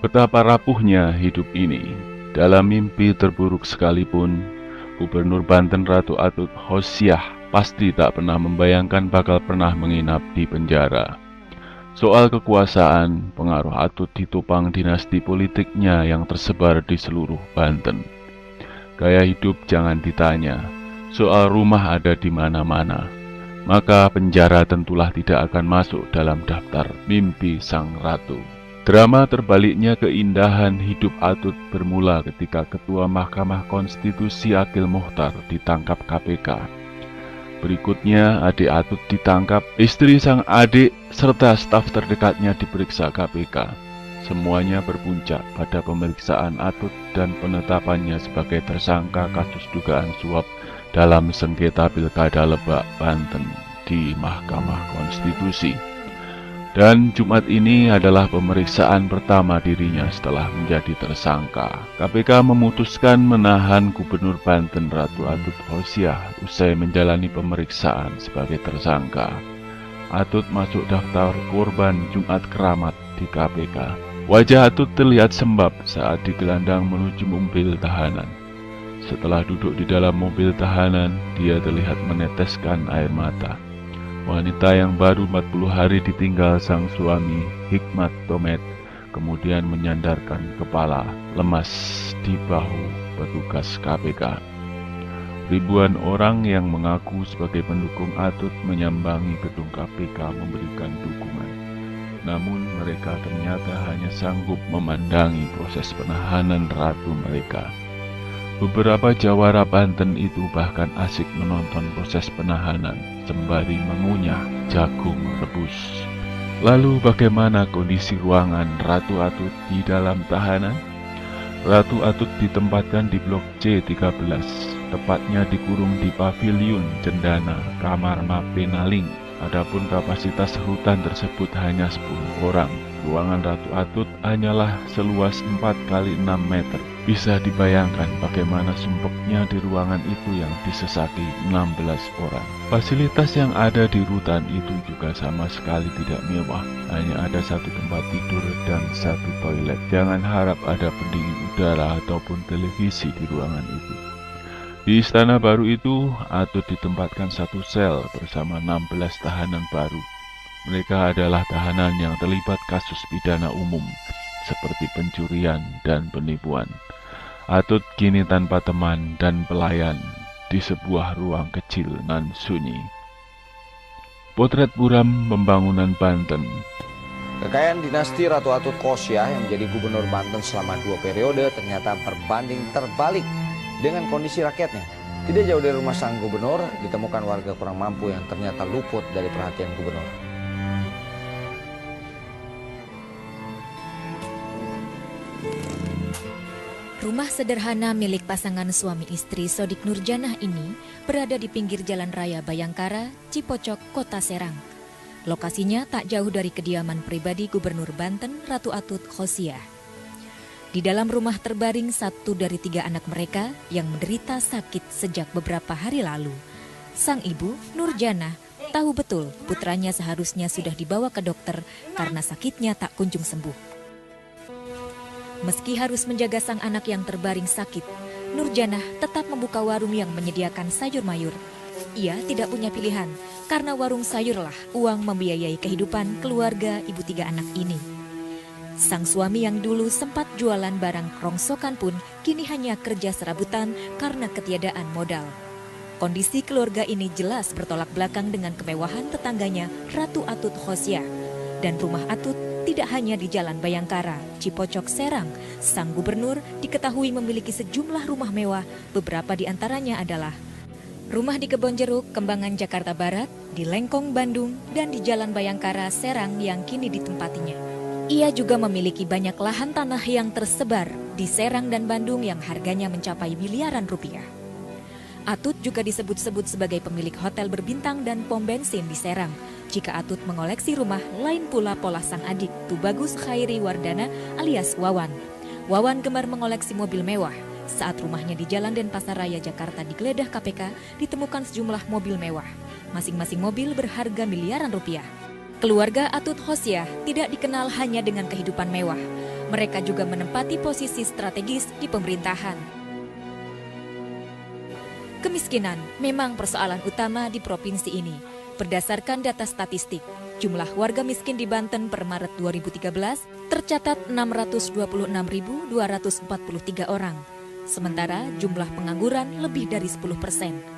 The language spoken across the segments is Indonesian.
Betapa rapuhnya hidup ini. Dalam mimpi terburuk sekalipun, Gubernur Banten Ratu Atut Khosyah pasti tak pernah membayangkan bakal pernah menginap di penjara. Soal kekuasaan, pengaruh Atut ditopang dinasti politiknya yang tersebar di seluruh Banten. Gaya hidup jangan ditanya, soal rumah ada di mana-mana. Maka penjara tentulah tidak akan masuk dalam daftar mimpi sang ratu. Drama terbaliknya keindahan hidup Atut bermula ketika Ketua Mahkamah Konstitusi Akil Muchtar ditangkap KPK. Berikutnya adik Atut ditangkap, istri sang adik serta staf terdekatnya diperiksa KPK. Semuanya berpuncak pada pemeriksaan Atut dan penetapannya sebagai tersangka kasus dugaan suap dalam sengketa Pilkada Lebak, Banten di Mahkamah Konstitusi. Dan Jumat ini adalah pemeriksaan pertama dirinya setelah menjadi tersangka. KPK memutuskan menahan Gubernur Banten Ratu Atut Khosyah usai menjalani pemeriksaan sebagai tersangka. Atut masuk daftar korban Jumat Keramat di KPK. Wajah Atut terlihat sembab saat digelandang menuju mobil tahanan. Setelah duduk di dalam mobil tahanan, dia terlihat meneteskan air mata. Wanita yang baru 40 hari ditinggal sang suami, Hikmat Tomet, kemudian menyandarkan kepala lemas di bahu petugas KPK. Ribuan orang yang mengaku sebagai pendukung Atut menyambangi gedung KPK memberikan dukungan. Namun mereka ternyata hanya sanggup memandangi proses penahanan ratu mereka. Beberapa jawara Banten itu bahkan asik menonton proses penahanan sembari mengunyah jagung rebus. Lalu bagaimana kondisi ruangan Ratu Atut di dalam tahanan? Ratu Atut ditempatkan di blok C13, tepatnya dikurung di paviliun Cendana, kamar Mapenaling. Adapun kapasitas rutan tersebut hanya 10 orang. Ruangan Ratu Atut hanyalah seluas 4 kali 6 meter. Bisa dibayangkan bagaimana sumpeknya di ruangan itu yang disesaki 16 orang. Fasilitas yang ada di rutan itu juga sama sekali tidak mewah. Hanya ada satu tempat tidur dan satu toilet. Jangan harap ada pendingin udara ataupun televisi di ruangan itu. Di istana baru itu, Atut ditempatkan satu sel bersama 16 tahanan baru. Mereka adalah tahanan yang terlibat kasus pidana umum, seperti pencurian dan penipuan. Atut kini tanpa teman dan pelayan di sebuah ruang kecil nan sunyi. Potret buram pembangunan Banten. Kekayaan dinasti Ratu Atut Khosyah yang menjadi gubernur Banten selama 2 periode ternyata berbanding terbalik dengan kondisi rakyatnya. Tidak jauh dari rumah sang gubernur ditemukan warga kurang mampu yang ternyata luput dari perhatian gubernur. Rumah sederhana milik pasangan suami istri Sodik Nurjanah ini berada di pinggir Jalan Raya Bayangkara, Cipocok, Kota Serang. Lokasinya tak jauh dari kediaman pribadi Gubernur Banten Ratu Atut Khosyah. Di dalam rumah terbaring satu dari 3 anak mereka yang menderita sakit sejak beberapa hari lalu. Sang ibu, Nurjanah, tahu betul putranya seharusnya sudah dibawa ke dokter karena sakitnya tak kunjung sembuh. Meski harus menjaga sang anak yang terbaring sakit, Nurjanah tetap membuka warung yang menyediakan sayur mayur. Ia tidak punya pilihan, karena warung sayurlah uang membiayai kehidupan keluarga ibu 3 anak ini. Sang suami yang dulu sempat jualan barang rongsokan pun kini hanya kerja serabutan karena ketiadaan modal. Kondisi keluarga ini jelas bertolak belakang dengan kemewahan tetangganya Ratu Atut Khosyah. Dan rumah Atut tidak hanya di Jalan Bayangkara, Cipocok, Serang. Sang gubernur diketahui memiliki sejumlah rumah mewah, beberapa di antaranya adalah rumah di Kebonjeruk, Kembangan, Jakarta Barat, di Lengkong, Bandung, dan di Jalan Bayangkara, Serang yang kini ditempatinya. Ia juga memiliki banyak lahan tanah yang tersebar di Serang dan Bandung yang harganya mencapai miliaran rupiah. Atut juga disebut-sebut sebagai pemilik hotel berbintang dan pom bensin di Serang. Jika Atut mengoleksi rumah, lain pula pola sang adik, Tubagus Khairi Wardana alias Wawan. Wawan gemar mengoleksi mobil mewah. Saat rumahnya di Jalan Denpasaraya, Jakarta digeledah KPK, ditemukan sejumlah mobil mewah. Masing-masing mobil berharga miliaran rupiah. Keluarga Atut Khosyah tidak dikenal hanya dengan kehidupan mewah. Mereka juga menempati posisi strategis di pemerintahan. Kemiskinan memang persoalan utama di provinsi ini. Berdasarkan data statistik, jumlah warga miskin di Banten per Maret 2013 tercatat 626.243 orang. Sementara jumlah pengangguran lebih dari 10%.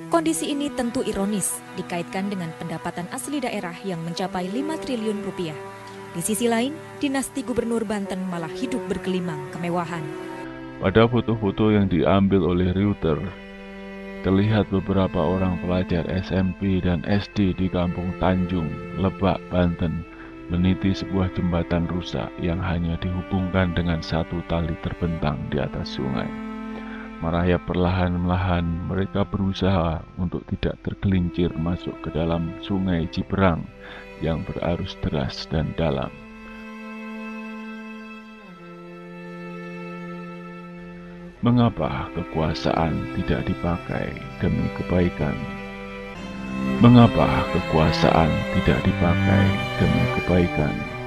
Kondisi ini tentu ironis dikaitkan dengan pendapatan asli daerah yang mencapai 5 triliun rupiah. Di sisi lain, dinasti Gubernur Banten malah hidup bergelimang kemewahan. Pada foto-foto yang diambil oleh Reuters, terlihat beberapa orang pelajar SMP dan SD di Kampung Tanjung, Lebak, Banten, meniti sebuah jembatan rusak yang hanya dihubungkan dengan satu tali terbentang di atas sungai. Merayap perlahan-lahan, mereka berusaha untuk tidak tergelincir masuk ke dalam sungai Ciberang yang berarus deras dan dalam. Mengapa kekuasaan tidak dipakai demi kebaikan? Mengapa kekuasaan tidak dipakai demi kebaikan?